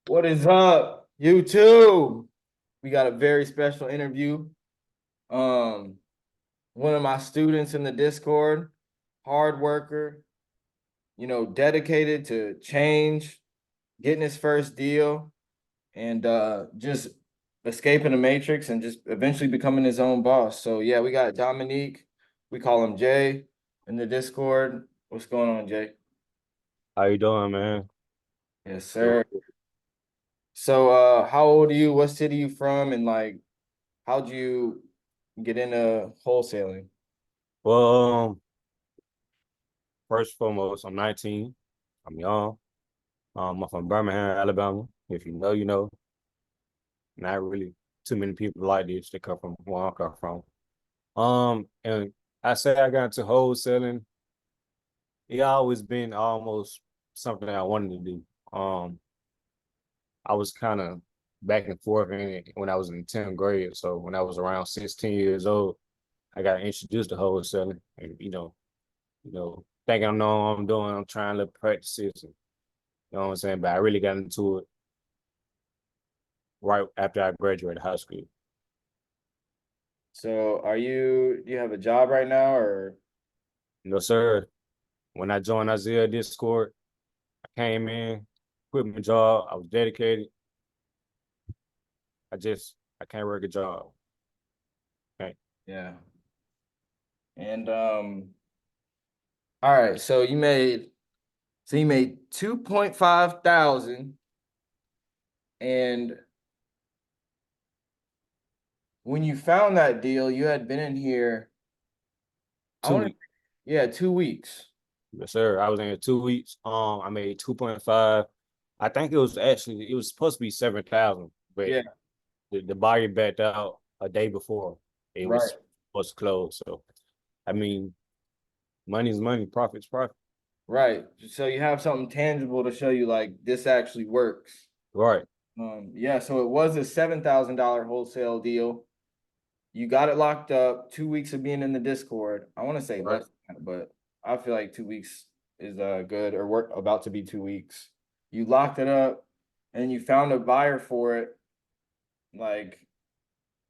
What is up, YouTube? We got a very special interview. Um, One of my students in the Discord, hard worker, dedicated to change, getting his first deal, and just escaping the matrix and just eventually becoming his own boss. So yeah, we got Dominique. We call him Jay in the Discord. What's going on, Jay? How you doing, man? Yes, Doing sir. good. So how old are you? What city you from? And like how'd you get into wholesaling? Well, first and foremost, I'm 19. I'm young. I'm from Birmingham, Alabama. If you know, you know. Not really too many people like this that come from where I come from. And I say I got into wholesaling. It always been almost something I wanted to do. I was kind of back and forth in it when I was in 10th grade. So when I was around 16 years old, I got introduced to wholesaling, and thinking I know what I'm doing. I'm trying to practice it. You know what I'm saying? But I really got into it right after I graduated high school. So do you have a job right now or No, sir. When I joined Isaiah Discord, I came in, quit my job. I was dedicated. I can't work a job. Okay. yeah. And all right, so you made 2.5 thousand and when you found that deal, you had been in here, I 2 want to, weeks. yeah, 2 weeks. Yes, sir. I was in here 2 weeks. I made 2.5. I think it was supposed to be 7,000, but Yeah, the buyer backed out a day before it right, was supposed to close. So I mean, money's money, profit's profit. right. So you have something tangible to show you like this actually works. Right, Yeah, so it was a $7,000 wholesale deal. You got it locked up. 2 weeks of being in the Discord. I want to say right. less than that, but I feel like 2 weeks is good, or we're about to be 2 weeks. You locked it up and you found a buyer for it. Like,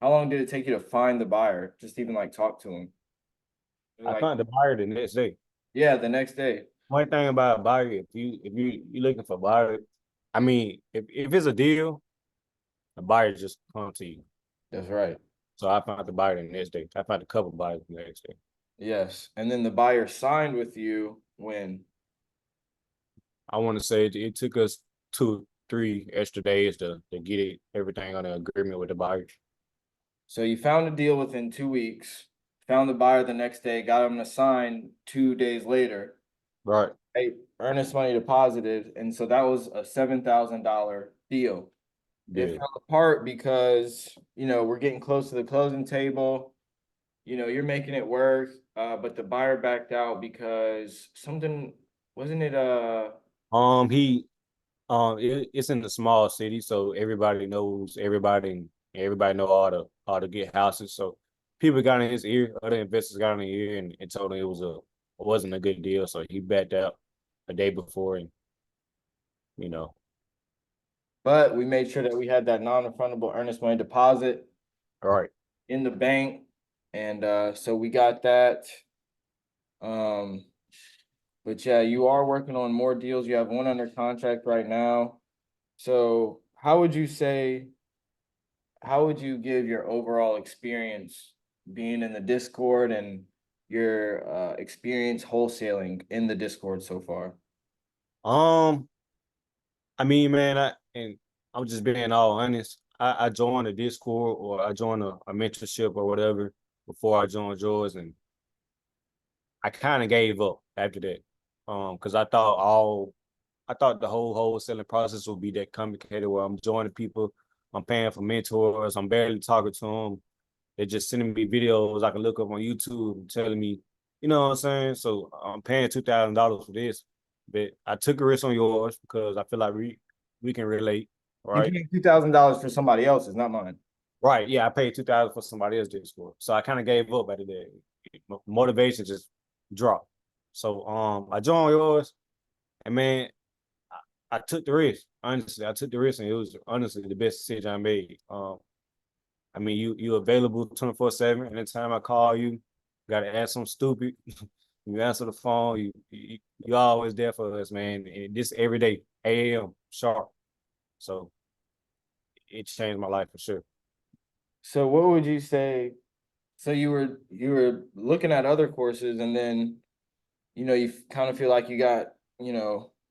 how long did it take you to find the buyer? Just even like talk to him. I Like, found the buyer the next day. yeah, the next day. One thing about a buyer, if you looking for a buyer, I mean, if it's a deal, the buyer just come to you. That's right. So I found the buyer the next day. I found a couple buyers the next day. Yes. And then the buyer signed with you when. I want to say it took us 2, 3 extra days to get everything on an agreement with the buyer. So you found a deal within 2 weeks, found the buyer the next day, got him to sign 2 days later. Right. Hey, earnest money deposited, and so that was a $7,000 deal. It Yeah. fell apart because we're getting close to the closing table. You're making it work, but the buyer backed out because something wasn't it? He it's in the small city, so everybody knows everybody, and everybody know all the good houses. So people got in his ear, other investors got in his ear, and told him it wasn't a good deal. So he backed out a day before, and you know, But we made sure that we had that non-refundable earnest money deposit all right. in the bank, and so we got that. Um, but yeah, you are working on more deals. You have one under contract right now. So how would you give your overall experience being in the Discord and your experience wholesaling in the Discord so far? Um, I mean, man, I'm just being all honest. I joined a Discord or I joined a mentorship or whatever before I joined yours, and I kind of gave up after that. Because I thought the whole wholesaling process would be that complicated where I'm joining people, I'm paying for mentors, I'm barely talking to them. They're just sending me videos I can look up on YouTube telling me, you know what I'm saying? So I'm paying $2,000 for this, but I took a risk on yours because I feel like we can relate, You right? paid $2,000 for somebody else's, not mine. Right. Yeah, I paid 2,000 for somebody else's Discord. So I kind of gave up at the day. Motivation just dropped. So I joined yours, and man, I took the risk. Honestly, I took the risk, and it was honestly the best decision I made. I mean, you available 24/7. Anytime I call you, gotta ask something stupid. You answer the phone. You always there for us, man. And this every day, 8 a.m. sharp. So it changed my life for sure. So what would you say? So you were looking at other courses, and then you kind of feel like you got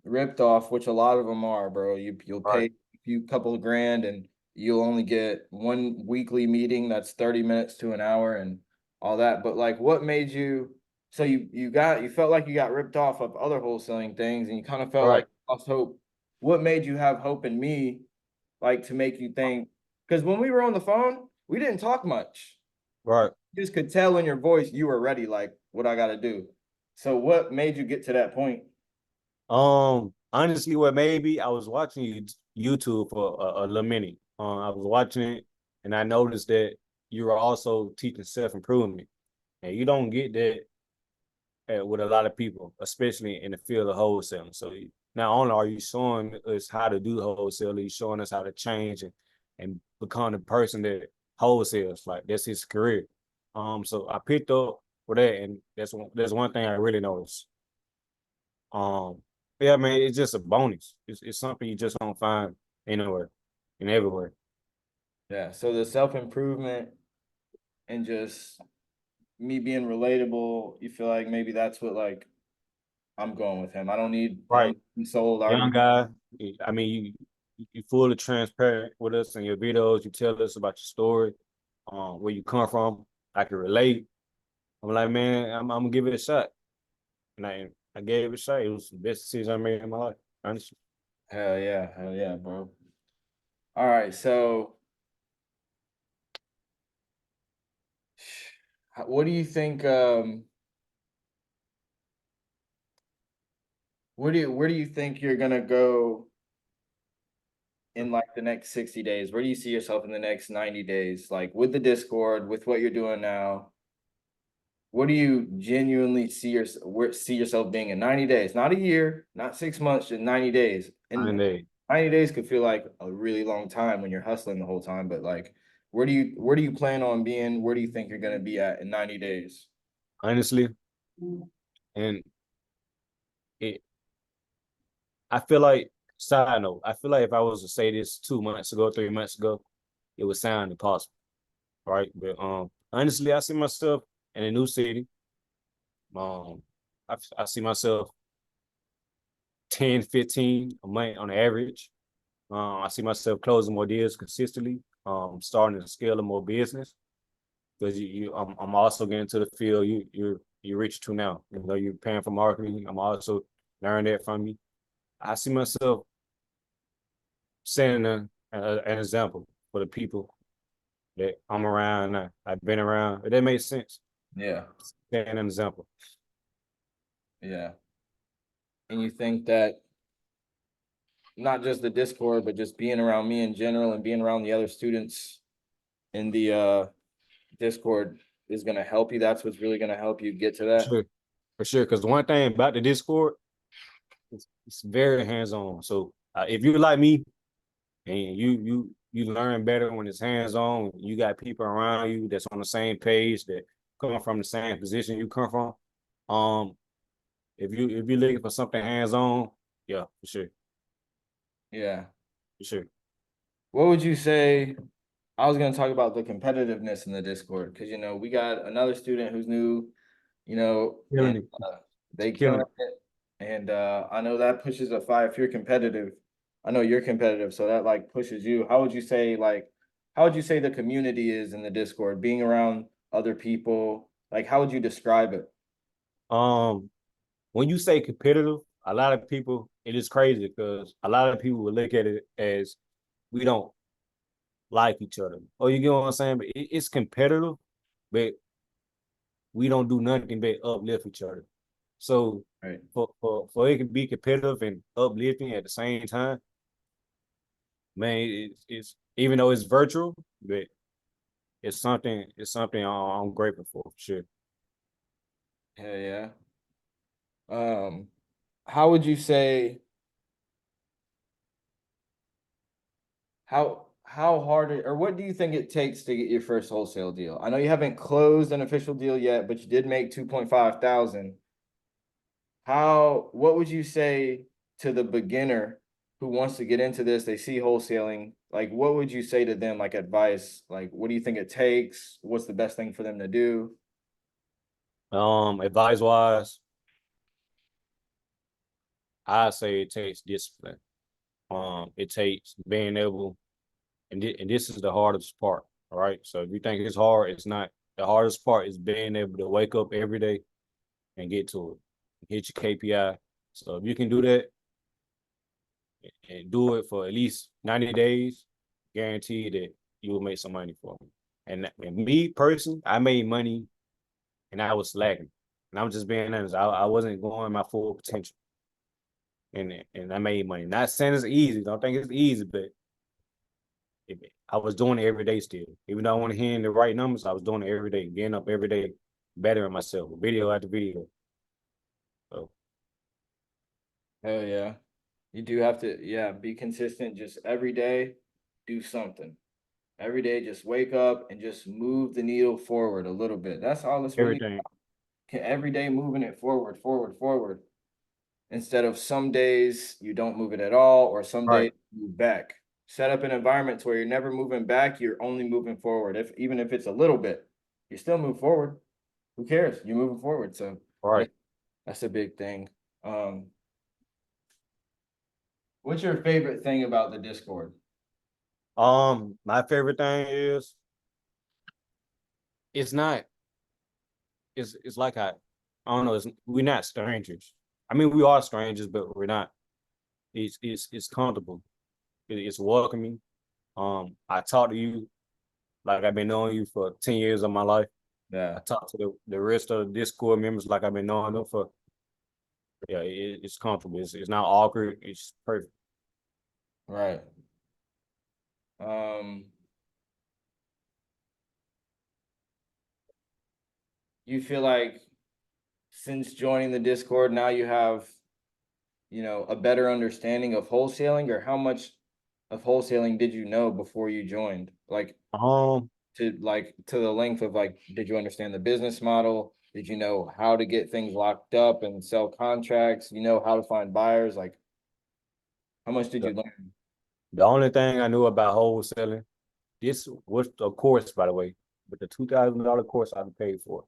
ripped off, which a lot of them are, bro. You'll Right. pay a few couple of grand, and you'll only get one weekly meeting that's 30 minutes to an hour and all that. But like, what made you? So you felt like you got ripped off of other wholesaling things, and you kind of felt like Right. you lost hope. What made you have hope in me, like to make you think? Because when we were on the phone, we didn't talk much. Right. You just could tell in your voice you were ready, like what I got to do. So what made you get to that point? Honestly, what maybe I was watching YouTube for a little minute. I was watching it, and I noticed that you were also teaching self improvement, and you don't get that with a lot of people, especially in the field of wholesaling. So not only are you showing us how to do wholesale, you're showing us how to change and become the person that wholesales. Like that's his career. So I picked up for that, and that's one thing I really noticed. Um, yeah, man, it's just a bonus. It's something you just don't find anywhere and everywhere. Yeah. So the self improvement and just me being relatable, you feel like maybe that's what like I'm going with him. I Right. don't be sold. I Young already. guy. I mean, you fully transparent with us in your videos. You tell us about your story, where you come from. I can relate. I'm like, man, I'm gonna give it a shot, and I gave it a shot. It was the best decision I made in my life, honestly. Hell yeah, bro. All right. So what do you think? Where do you think you're gonna go in like the next 60 days? Where do you see yourself in the next 90 days? Like with the Discord, with what you're doing now, what do you genuinely see yourself being in 90 days? Not a year, not 6 months, just 90 days. And And they 90 days could feel like a really long time when you're hustling the whole time, but like where do you plan on being? Where do you think you're gonna be at in 90 days? honestly, and it, I feel like side note, I feel like if I was to say this 2 months ago, 3 months ago, it would sound impossible, right? But honestly, I see myself in a new city. Um, I see myself 10, 15 a month on average. I see myself closing more deals consistently. Starting to scale more business because I'm also getting into the field you're rich to now. You know, you're paying for marketing. I'm also learning that from you. I see myself setting an example for the people that I'm around. I've been around. If that makes sense. Yeah, Setting an example. yeah. And you think that not just the Discord, but just being around me in general and being around the other students in the Discord is gonna help you. That's what's really gonna help you get to For that. sure. For sure. Because one thing about the Discord, it's very hands on. So if you like me and you learn better when it's hands on, you got people around you that's on the same page that come from the same position you come from. Um, if you're looking for something hands on, yeah, Yeah. for sure. What would you say? I was gonna talk about the competitiveness in the Discord because we got another student who's new, and Killing it, it's they killing killing it. it. And I know that pushes a five. If you're competitive, I know you're competitive, so that like pushes you. How would you say the community is in the Discord, being around other people? Like, how would you describe it? Um, when you say competitive, a lot of people it is crazy because a lot of people will look at it as we don't like each other. Oh, you get what I'm saying? But it's competitive, but we don't do nothing but uplift each other. So Right. for it to be competitive and uplifting at the same time, man, it's even though it's virtual, but it's something I'm grateful for sure. Hell yeah. How would you say? how hard or what do you think it takes to get your first wholesale deal? I know you haven't closed an official deal yet, but you did make 2.5 thousand. What would you say to the beginner who wants to get into this? They see wholesaling, like what would you say to them, like advice? Like what do you think it takes? What's the best thing for them to do? Advice wise, I say it takes discipline. It takes being able, and this is the hardest part. All right. So if you think it's hard, it's not. The hardest part is being able to wake up every day and get to it, hit your KPI. So if you can do that and do it for at least 90 days, guarantee that you will make some money for me. And me personally, I made money and I was slacking. And I'm just being honest. I wasn't going my full potential. And I made money. Not saying it's easy. Don't think it's easy, but I was doing it every day still. Even though I want to hear the right numbers, I was doing it every day, getting up every day, bettering myself, video after video. So Hell yeah. You do have to, yeah, be consistent. Just every day, do something. Every day, just wake up and just move the needle forward a little bit. That's all it's really everything. every day moving it forward, forward, forward. Instead of some days you don't move it at all, or some Right, days you move back. Set up an environment where you're never moving back, you're only moving forward. If even if it's a little bit, you still move forward. Who cares? You're moving forward. So right. that, that's a big thing. What's your favorite thing about the Discord? My favorite thing is it's not. It's like I don't know. We're not strangers. I mean, we are strangers, but we're not. It's comfortable. It's welcoming. I talk to you like I've been knowing you for 10 years of my life. Yeah, I talk to the rest of the Discord members like I've been knowing them for. Yeah, it's comfortable. It's not awkward. It's perfect. right. Um, you feel like since joining the Discord, now you have, a better understanding of wholesaling, or how much of wholesaling did you know before you joined? Like Um, to the length of like, did you understand the business model? Did you know how to get things locked up and sell contracts? You know how to find buyers? Like, how much did the, you learn? the only thing I knew about wholesaling, this was a course, by the way, but the $2,000 course I paid for.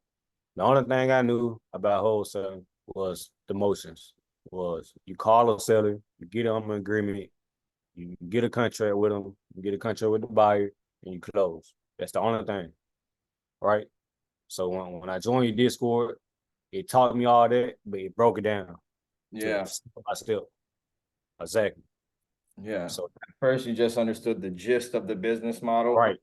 The only thing I knew about wholesaling was the motions. Was you call a seller, you get them an agreement, you get a contract with them, you get a contract with the buyer, and you close. That's the only thing, right? So when I joined your Discord, it taught me all that, but it broke it down to Yeah, step by step. Exactly. yeah. So At first, you just understood the gist of the business model, right,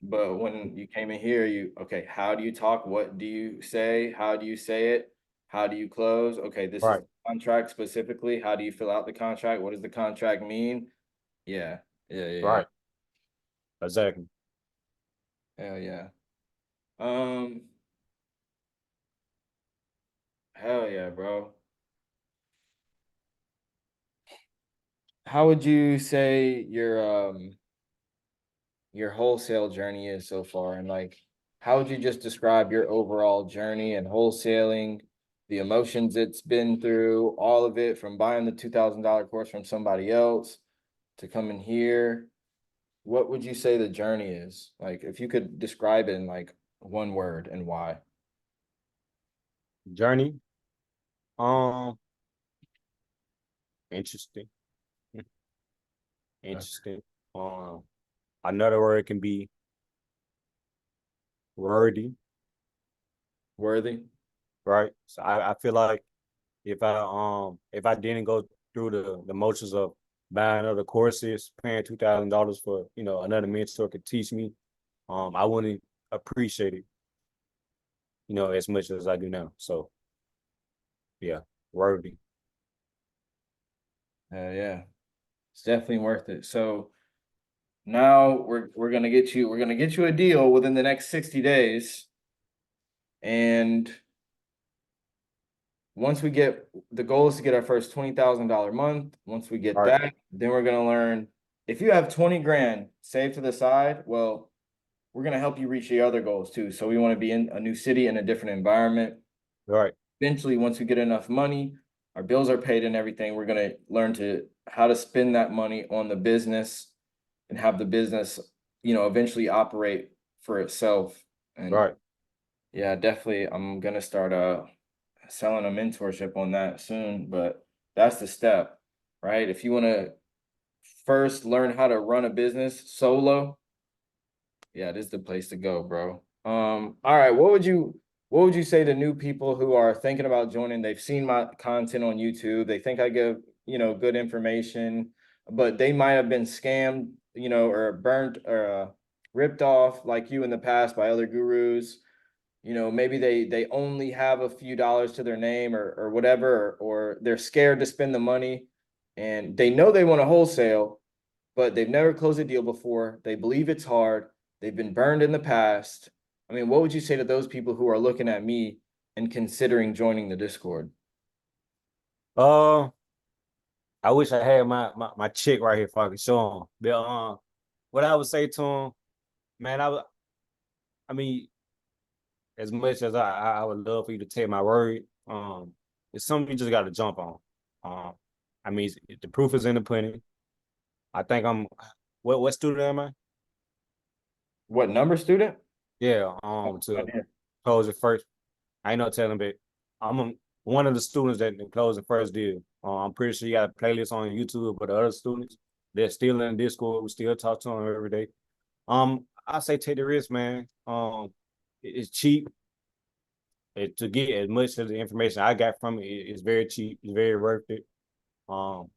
but when you came in here, okay, how do you talk? What do you say? How do you say it? How do you close? Okay, this is right, the contract specifically. How do you fill out the contract? What does the contract mean? Yeah, yeah, yeah, yeah. right, exactly. Hell yeah. Um, hell yeah, bro. How would you say your wholesale journey is so far? And like, how would you just describe your overall journey and wholesaling, the emotions it's been through, all of it from buying the $2,000 course from somebody else to coming here? What would you say the journey is? Like, if you could describe it in like one word and why. Journey, um, interesting, Okay. interesting. Um, Another word can be worthy, Worthy? right? So I feel like if I didn't go through the motions of buying other courses, paying $2,000 for another mentor could teach me, I wouldn't appreciate it, as much as I do now. So yeah, worthy. Yeah, it's definitely worth it. So now we're gonna get you a deal within the next 60 days. And once we get the goal is to get our first $20,000 month. Once we get Right, that, then we're gonna learn if you have 20 grand saved to the side, well, we're gonna help you reach the other goals too. So we want to be in a new city in a different environment. Right. Eventually, once we get enough money, our bills are paid and everything, we're gonna learn to how to spend that money on the business and have the business, eventually operate for itself. And Right. yeah, definitely I'm gonna start selling a mentorship on that soon, but that's the step, right? If you want to first learn how to run a business solo, yeah, this is the place to go, bro. All right, what would you say to new people who are thinking about joining? They've seen my content on YouTube. They think I give, good information, but they might have been scammed, or burnt or ripped off like you in the past by other gurus. Maybe they only have a few dollars to their name or whatever, or they're scared to spend the money and they know they want to wholesale, but they've never closed a deal before. They believe it's hard. They've been burned in the past. I mean, what would you say to those people who are looking at me and considering joining the Discord? Uh, I wish I had my chick right here if I could show him. But what I would say to him, man, I mean, as much as I would love for you to take my word, it's something you just got to jump on. Um, I mean, the proof is in the pudding. I think I'm. What student am I? What number student? Yeah. Oh, To idea. close it first. I ain't no telling, but one of the students that closed the first deal. I'm pretty sure you got a playlist on YouTube, but the other students, they're still in Discord. We still talk to them every day. I say take the risk, man. It's cheap. To get as much of the information I got from it, it's very cheap. It's very worth it. Um,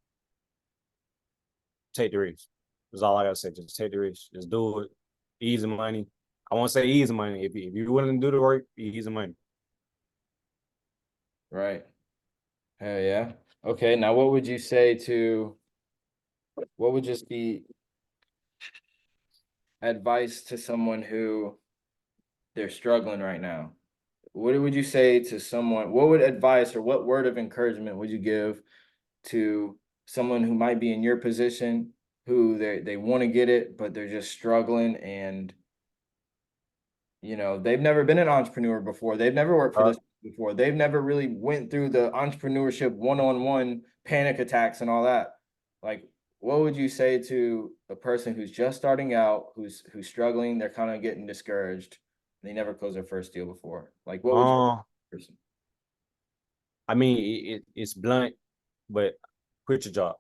take the risk. That's all I gotta say. Just take the risk. Just do it. Easy money. I won't say easy money. If you're willing to do the work, easy money. Right. Hell yeah. Okay. Now, what would just be advice to someone who they're struggling right now? What would you say to someone? What would advice or what word of encouragement would you give to someone who might be in your position, who they want to get it, but they're just struggling and they've never been an entrepreneur before. They've never worked for Uh, this before. They've never really went through the entrepreneurship one-on-one panic attacks and all that. Like, what would you say to a person who's just starting out, who's struggling, they're kind of getting discouraged, they never closed their first deal before? Like, what would you uh, person? I mean, it's blunt, but quit your job.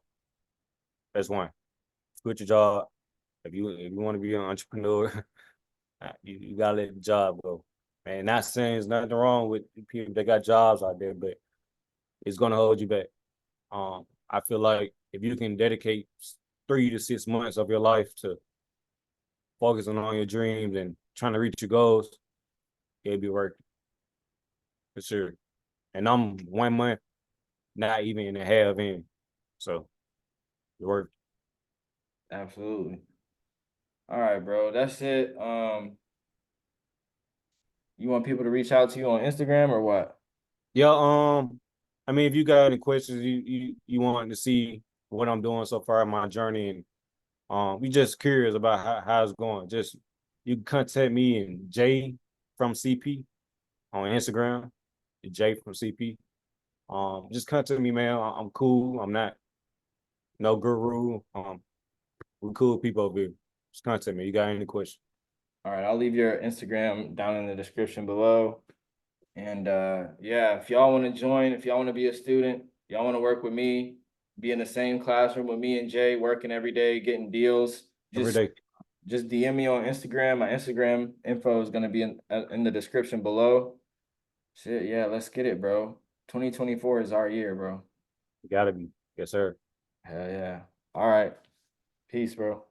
That's one. Quit your job. If you want to be an entrepreneur, you gotta let the job go. And not saying there's nothing wrong with people that got jobs out there, but it's gonna hold you back. I feel like if you can dedicate 3 to 6 months of your life to focusing on your dreams and trying to reach your goals, it'll be worth it for sure. And I'm 1 month, not even in a half in, so it worked. Absolutely. All right, bro. That's it. You want people to reach out to you on Instagram or what? Yeah. I mean, if you got any questions, you want to see what I'm doing so far in my journey, and we just curious about how it's going. Just you can contact me and Jay from CP on Instagram. Jay from CP. Just contact me, man. I'm cool. I'm not no guru. We cool people over here. Just contact me. You got any questions? All right, I'll leave your Instagram down in the description below. And yeah, if y'all want to join, if y'all want to be a student, y'all want to work with me, be in the same classroom with me and Jay, working every day, getting deals, Every just day. just DM me on Instagram. My Instagram info is gonna be in the description below. Shit, yeah, let's get it, bro. 2024 is our year, bro. You gotta be. Yes, sir. Hell yeah. All right. Peace, bro.